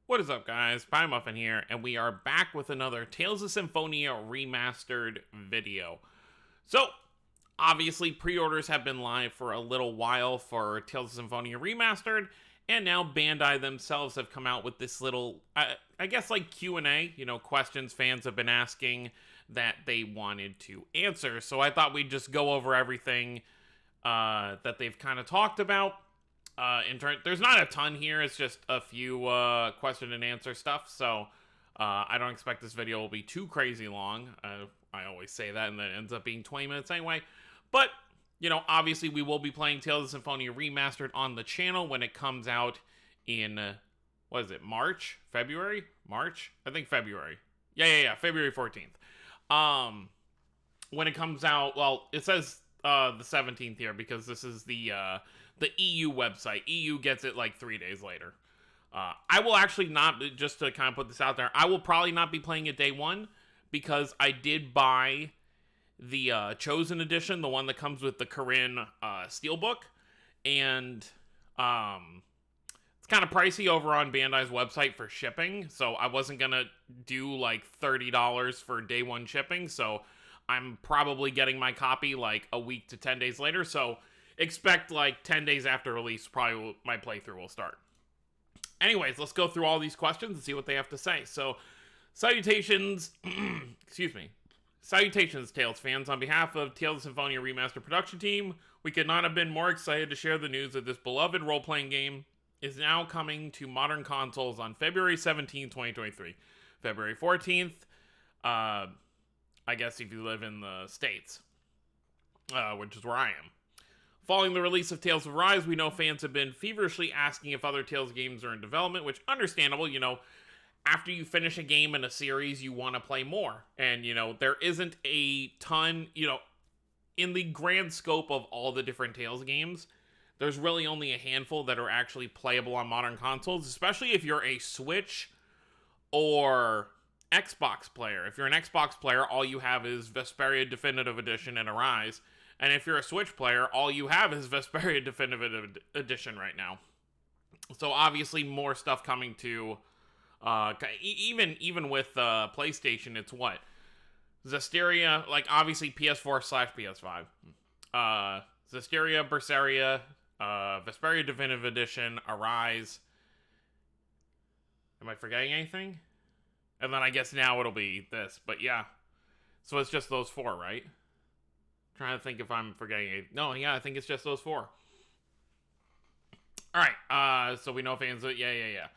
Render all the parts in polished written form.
What is up, guys? Pie Muffin here, and we are back with another Tales of Symphonia Remastered video. So, obviously, pre-orders have been live for a little while for Tales of Symphonia Remastered, and now Bandai themselves have come out with this little, I guess, like Q&A, questions fans have been asking that they wanted to answer. So I thought we'd just go over everything that they've kind of talked about. There's not a ton here, it's just a few question and answer stuff, so I don't expect this video will be too crazy long. I always say that, and then it ends up being 20 minutes anyway. But, obviously we will be playing Tales of Symphonia Remastered on the channel when it comes out in, what is it, March? February? March? I think February. Yeah, February 14th. When it comes out, well, it says the 17th here because this is the EU website. EU gets it like 3 days later. I will actually not, just to kind of put this out there, I will probably not be playing it day one because I did buy the Chosen Edition, the one that comes with the Corinne Steelbook, and it's kind of pricey over on Bandai's website for shipping, so I wasn't going to do like $30 for day one shipping, so I'm probably getting my copy like a week to 10 days later, so expect like 10 days after release, probably my playthrough will start. Anyways, let's go through all these questions and see what they have to say. So, salutations, excuse me. Salutations, Tales fans. On behalf of Tales of Symphonia Remastered production team, we could not have been more excited to share the news that this beloved role-playing game is now coming to modern consoles on February 17, 2023. February 14th, I guess if you live in the States, which is where I am. Following the release of Tales of Arise, we know fans have been feverishly asking if other Tales games are in development, which understandable, after you finish a game in a series, you want to play more. And, there isn't a ton, in the grand scope of all the different Tales games, there's really only a handful that are actually playable on modern consoles, especially if you're a Switch or Xbox player. If you're an Xbox player, all you have is Vesperia Definitive Edition and Arise. And if you're a Switch player, all you have is Vesperia Definitive Edition right now. So obviously more stuff coming to, even with PlayStation, it's what? Zestiria, like obviously PS4/PS5. Zestiria, Berseria, Vesperia Definitive Edition, Arise. Am I forgetting anything? And then I guess now it'll be this, but yeah. So it's just those four, right? Trying to think if I'm forgetting it. No, yeah, I think it's just those four. Alright, so we know fans, yeah.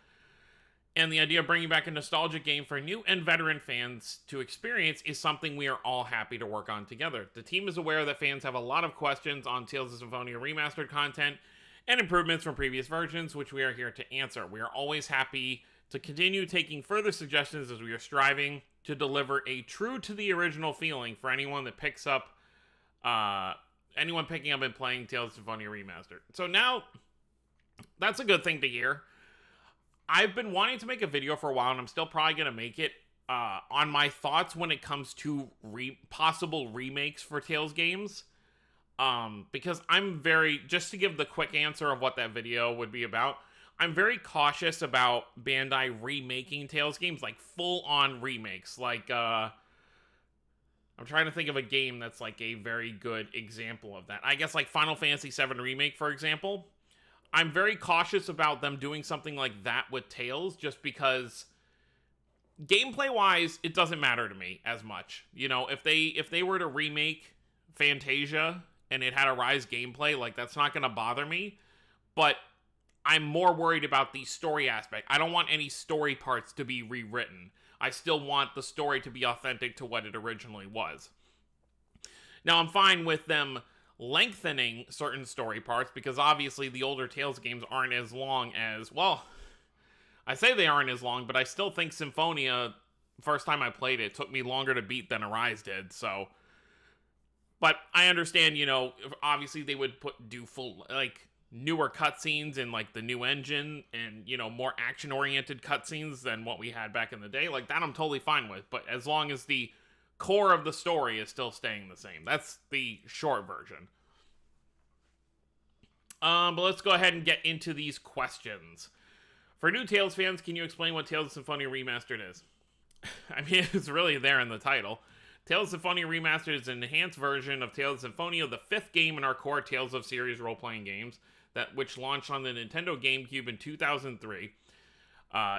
And the idea of bringing back a nostalgic game for new and veteran fans to experience is something we are all happy to work on together. The team is aware that fans have a lot of questions on Tales of Symphonia Remastered content and improvements from previous versions, which we are here to answer. We are always happy to continue taking further suggestions as we are striving to deliver a true to the original feeling for anyone that picks up anyone picking up and playing Tales of Symphonia Remastered. So now, that's a good thing to hear. I've been wanting to make a video for a while, and I'm still probably going to make it on my thoughts when it comes to possible remakes for Tales games. Because I'm just to give the quick answer of what that video would be about, I'm very cautious about Bandai remaking Tales games, like full-on remakes, like, I'm trying to think of a game that's like a very good example of that. I guess like Final Fantasy VII Remake, for example. I'm very cautious about them doing something like that with Tales, just because gameplay-wise, it doesn't matter to me as much. If they were to remake Fantasia and it had a Rise gameplay, like that's not going to bother me. But I'm more worried about the story aspect. I don't want any story parts to be rewritten. I still want the story to be authentic to what it originally was. Now, I'm fine with them lengthening certain story parts, because obviously the older Tales games aren't as long as, well, I say they aren't as long, but I still think Symphonia, first time I played it, took me longer to beat than Arise did, so. But I understand, obviously they would do full, like, newer cutscenes in like the new engine and more action-oriented cutscenes than what we had back in the day, like that I'm totally fine with, but as long as the core of the story is still staying the same. That's the short version. But let's go ahead and get into these questions. For new Tales fans, can you explain what Tales of Symphonia Remastered is? I mean, it's really there in the title. Tales of Symphonia Remastered is an enhanced version of Tales of Symphonia, the 5th game in our core Tales of series role-playing games, which launched on the Nintendo GameCube in 2003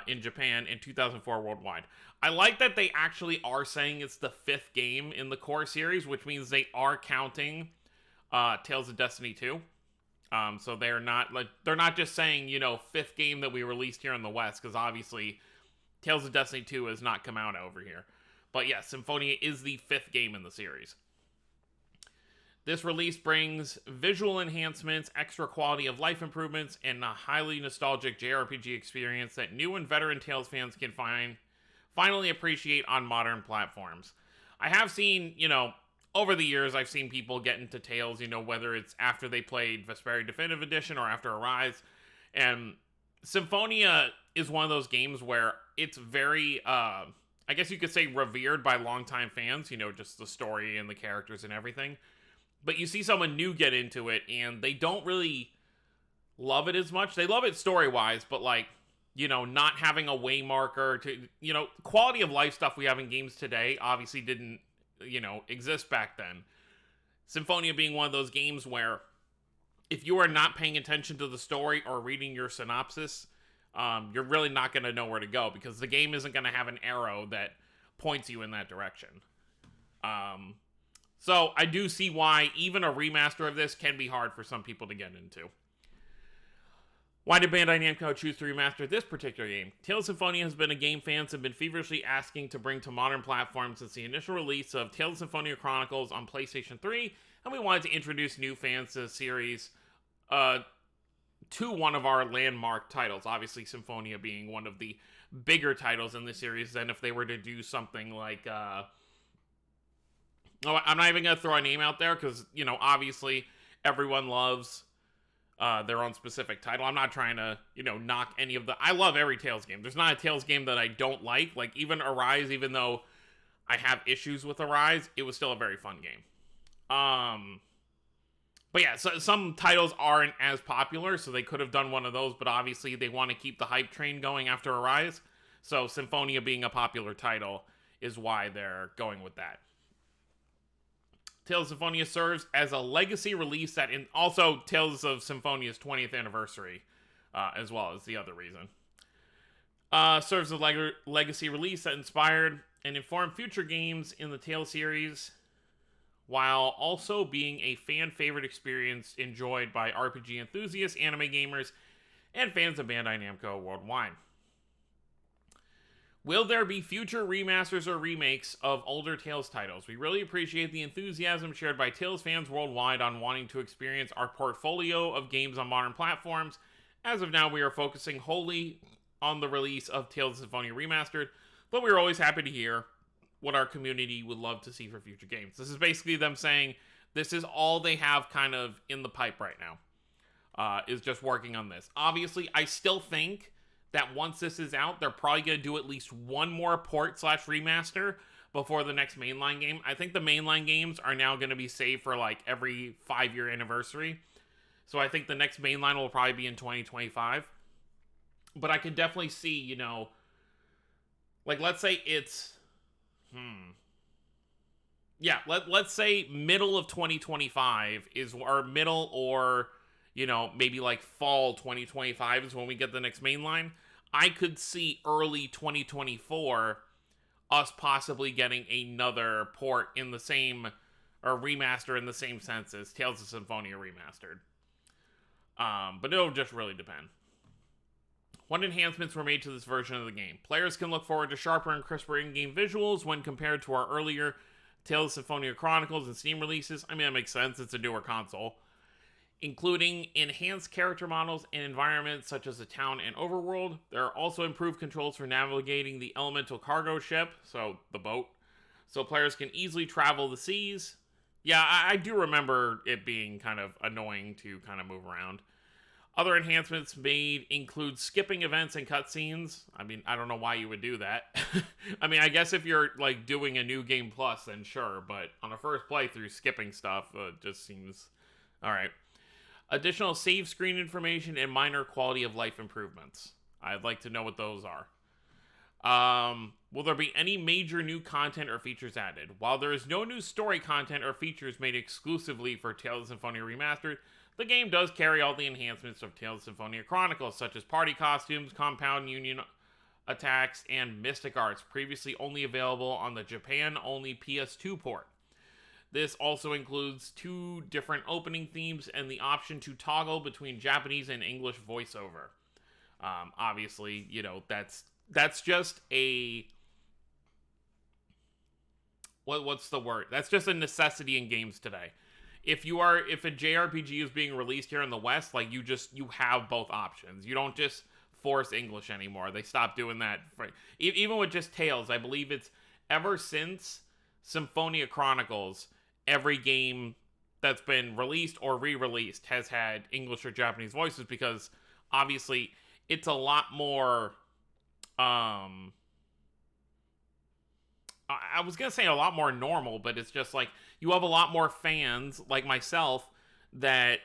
in Japan and 2004 worldwide. I like that they actually are saying it's the 5th game in the core series, which means they are counting Tales of Destiny 2. So they're not just saying, 5th game that we released here in the West, because obviously Tales of Destiny 2 has not come out over here. But yes, Symphonia is the 5th game in the series. This release brings visual enhancements, extra quality of life improvements, and a highly nostalgic JRPG experience that new and veteran Tales fans can finally appreciate on modern platforms. I have seen, over the years, I've seen people get into Tales, whether it's after they played Vesperia Definitive Edition or after Arise. And Symphonia is one of those games where it's very, I guess you could say, revered by longtime fans, just the story and the characters and everything. But you see someone new get into it, and they don't really love it as much. They love it story-wise, but, not having a way marker to, quality of life stuff we have in games today obviously didn't, exist back then. Symphonia being one of those games where if you are not paying attention to the story or reading your synopsis, you're really not going to know where to go, because the game isn't going to have an arrow that points you in that direction. So I do see why even a remaster of this can be hard for some people to get into. Why did Bandai Namco choose to remaster this particular game? Tales of Symphonia has been a game fans have been feverishly asking to bring to modern platforms since the initial release of Tales of Symphonia Chronicles on PlayStation 3, and we wanted to introduce new fans to the series to one of our landmark titles. Obviously, Symphonia being one of the bigger titles in the series than if they were to do something like... I'm not even going to throw a name out there because, obviously everyone loves their own specific title. I'm not trying to, knock any of the... I love every Tales game. There's not a Tales game that I don't like. Like, even Arise, even though I have issues with Arise, it was still a very fun game. But yeah, so some titles aren't as popular, so they could have done one of those, but obviously they want to keep the hype train going after Arise. So Symphonia being a popular title is why they're going with that. Tales of Symphonia serves as a legacy release also Tales of Symphonia's 20th anniversary, as well as the other reason. Serves as a legacy release that inspired and informed future games in the Tales series, while also being a fan-favorite experience enjoyed by RPG enthusiasts, anime gamers, and fans of Bandai Namco worldwide. Will there be future remasters or remakes of older Tales titles? We really appreciate the enthusiasm shared by Tales fans worldwide on wanting to experience our portfolio of games on modern platforms. As of now, we are focusing wholly on the release of Tales of Symphonia Remastered, but we're always happy to hear what our community would love to see for future games. This is basically them saying this is all they have kind of in the pipe right now, is just working on this. Obviously, I still think that once this is out, they're probably going to do at least one more port/remaster before the next mainline game. I think the mainline games are now going to be saved for like every 5-year anniversary. So I think the next mainline will probably be in 2025. But I could definitely see, like let's say it's, let's say middle of 2025 or middle or, maybe like fall 2025 is when we get the next mainline. I could see early 2024 us possibly getting another port in the same, or remaster in the same sense as Tales of Symphonia Remastered. But it'll just really depend. What enhancements were made to this version of the game? Players can look forward to sharper and crisper in-game visuals when compared to our earlier Tales of Symphonia Chronicles and Steam releases. I mean, that makes sense. It's a newer console. Including enhanced character models and environments such as the town and overworld. There are also improved controls for navigating the elemental cargo ship, so the boat, so players can easily travel the seas. Yeah, I do remember it being kind of annoying to kind of move around. Other enhancements made include skipping events and cutscenes. I mean, I don't know why you would do that. I mean, I guess if you're like doing a new game plus, then sure, but on a first playthrough, skipping stuff just seems... Alright. Additional save screen information and minor quality of life improvements. I'd like to know what those are. Will there be any major new content or features added? While there is no new story content or features made exclusively for Tales of Symphonia Remastered, the game does carry all the enhancements of Tales of Symphonia Chronicles, such as party costumes, compound union attacks, and mystic arts, previously only available on the Japan-only PS2 port. This also includes 2 different opening themes and the option to toggle between Japanese and English voiceover. Obviously, that's just a... What's the word? That's just a necessity in games today. If a JRPG is being released here in the West, like, you have both options. You don't just force English anymore. They stopped doing that. Even with just Tales, I believe it's ever since Symphonia Chronicles, every game that's been released or re-released has had English or Japanese voices, because obviously it's a lot more, I was gonna say a lot more normal, but it's just like you have a lot more fans like myself that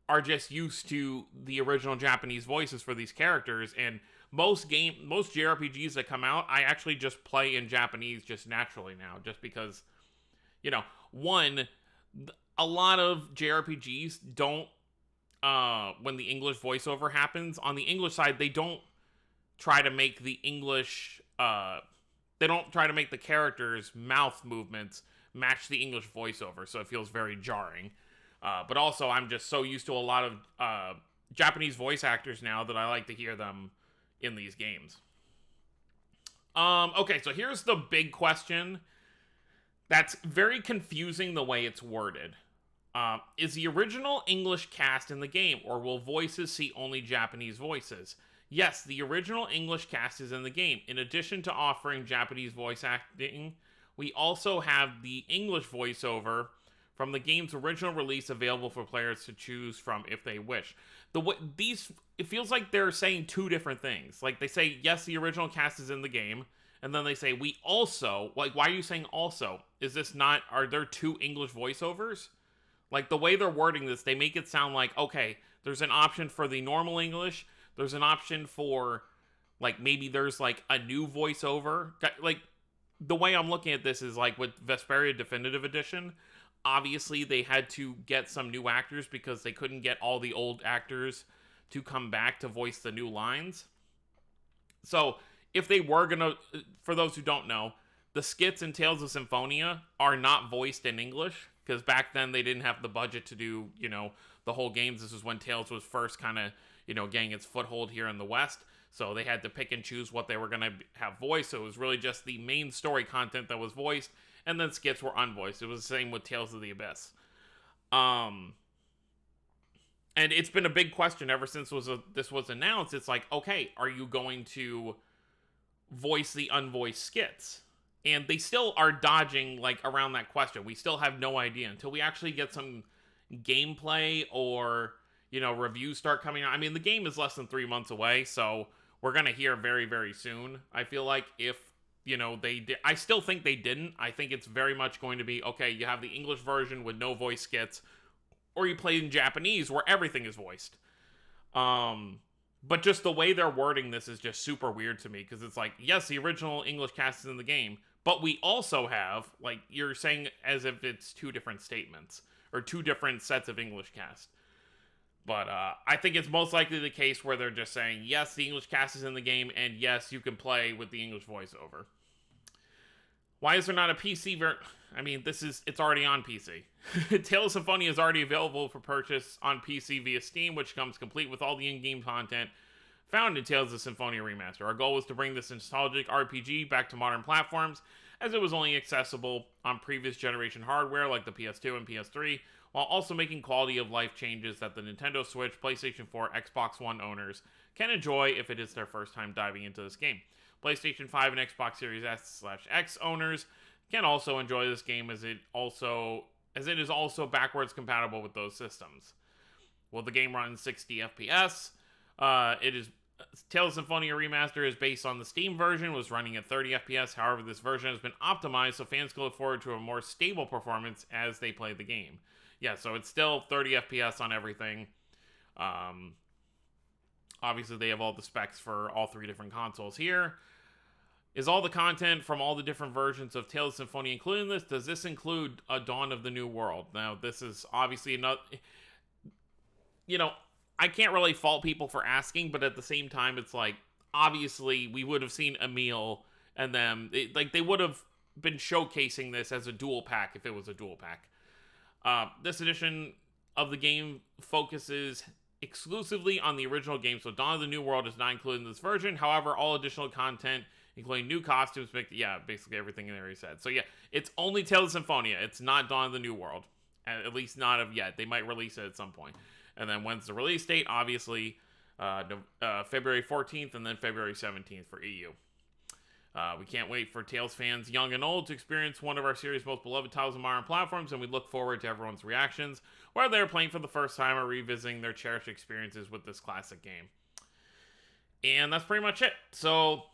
are just used to the original Japanese voices for these characters, and most JRPGs that come out, I actually just play in Japanese just naturally now, just because, one, a lot of JRPGs don't, when the English voiceover happens, on the English side, they don't try to make the English, they don't try to make the characters' mouth movements match the English voiceover, so it feels very jarring. But also, I'm just so used to a lot of Japanese voice actors now that I like to hear them in these games. Okay, so here's the big question that's very confusing the way it's worded. Is the original English cast in the game, or will voices see only Japanese voices? Yes, the original English cast is in the game. In addition to offering Japanese voice acting, we also have the English voiceover from the game's original release available for players to choose from if they wish. It feels like they're saying 2 different things. Like, they say, yes, the original cast is in the game, and then they say, we also, like, why are you saying also? Are there 2 English voiceovers? Like, the way they're wording this, they make it sound like, okay, there's an option for the normal English, there's an option for, like, maybe there's, like, a new voiceover. Like, the way I'm looking at this is, like, with Vesperia Definitive Edition, obviously they had to get some new actors because they couldn't get all the old actors to come back to voice the new lines. So, if they were gonna, for those who don't know, the skits in Tales of Symphonia are not voiced in English, because back then they didn't have the budget to do, the whole games. This is when Tales was first kind of, getting its foothold here in the West. So they had to pick and choose what they were going to have voiced. So it was really just the main story content that was voiced, and then skits were unvoiced. It was the same with Tales of the Abyss. And it's been a big question ever since this was announced. It's like, okay, are you going to voice the unvoiced skits? And they still are dodging, like, around that question. We still have no idea until we actually get some gameplay or, reviews start coming out. I mean, the game is less than 3 months away, so we're going to hear very, very soon. I feel like if, they did. I still think they didn't. I think it's very much going to be, okay, you have the English version with no voice skits, or you play in Japanese where everything is voiced. But just the way they're wording this is just super weird to me, because it's like, yes, the original English cast is in the game, but we also have, like, you're saying as if it's 2 different statements, or 2 different sets of English cast. But I think it's most likely the case where they're just saying, yes, the English cast is in the game, and yes, you can play with the English voiceover. Why is there not a PC version? I mean, it's already on PC. Tales of Symphonia is already available for purchase on PC via Steam, which comes complete with all the in-game content found in Tales of Symphonia Remastered. Our goal was to bring this nostalgic RPG back to modern platforms, as it was only accessible on previous generation hardware like the PS2 and PS3, while also making quality of life changes that the Nintendo Switch, PlayStation 4, Xbox One owners can enjoy if it is their first time diving into this game. PlayStation 5 and Xbox Series S/X owners can also enjoy this game, as it is also backwards compatible with those systems. Will the game run 60 FPS? Tales of Symphonia Remastered is based on the Steam version, was running at 30 FPS. However, this version has been optimized so fans can look forward to a more stable performance as they play the game. Yeah, so it's still 30 FPS on everything. Obviously, they have all the specs for all 3 different consoles here. Is all the content from all the different versions of Tales of Symphonia including this? Does this include a Dawn of the New World? Now, this is obviously another... You know, I can't really fault people for asking, but at the same time, it's like, obviously, we would have seen Emil and them... they would have been showcasing this as a dual pack if it was a dual pack. This edition of the game focuses exclusively on the original game, so Dawn of the New World is not included in this version. However, all additional content, including new costumes, basically everything in there he said. So yeah, it's only Tales of Symphonia. It's not Dawn of the New World, at least not of yet. They might release it at some point. And then when's the release date? Obviously, February 14th and then February 17th for EU. We can't wait for Tales fans, young and old, to experience one of our series' most beloved titles on modern platforms, and we look forward to everyone's reactions, whether they're playing for the first time or revisiting their cherished experiences with this classic game. And that's pretty much it. So,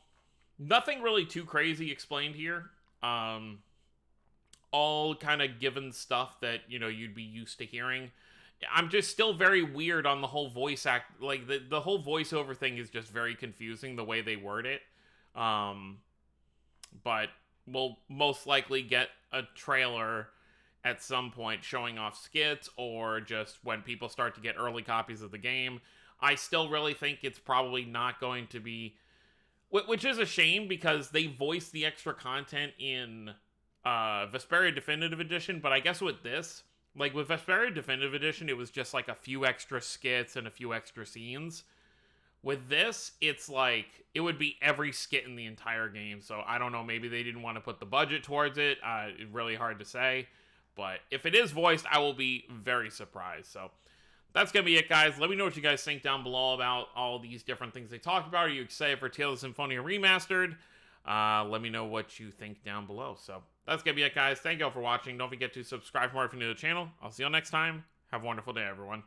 nothing really too crazy explained here. All kind of given stuff that, you'd be used to hearing. I'm just still very weird on the whole voice act. Like, the whole voiceover thing is just very confusing, the way they word it. But we'll most likely get a trailer at some point showing off skits, or just when people start to get early copies of the game. I still really think it's probably not going to be, which is a shame because they voiced the extra content in Vesperia Definitive Edition, but I guess with this, like with Vesperia Definitive Edition, it was just like a few extra skits and a few extra scenes. With this, it's like, it would be every skit in the entire game. So, I don't know, maybe they didn't want to put the budget towards it. It's really hard to say. But if it is voiced, I will be very surprised. So, that's going to be it, guys. Let me know what you guys think down below about all these different things they talked about. Are you excited for Tales of Symphonia Remastered? Let me know what you think down below. So, that's going to be it, guys. Thank you all for watching. Don't forget to subscribe for more if you're new to the channel. I'll see you all next time. Have a wonderful day, everyone.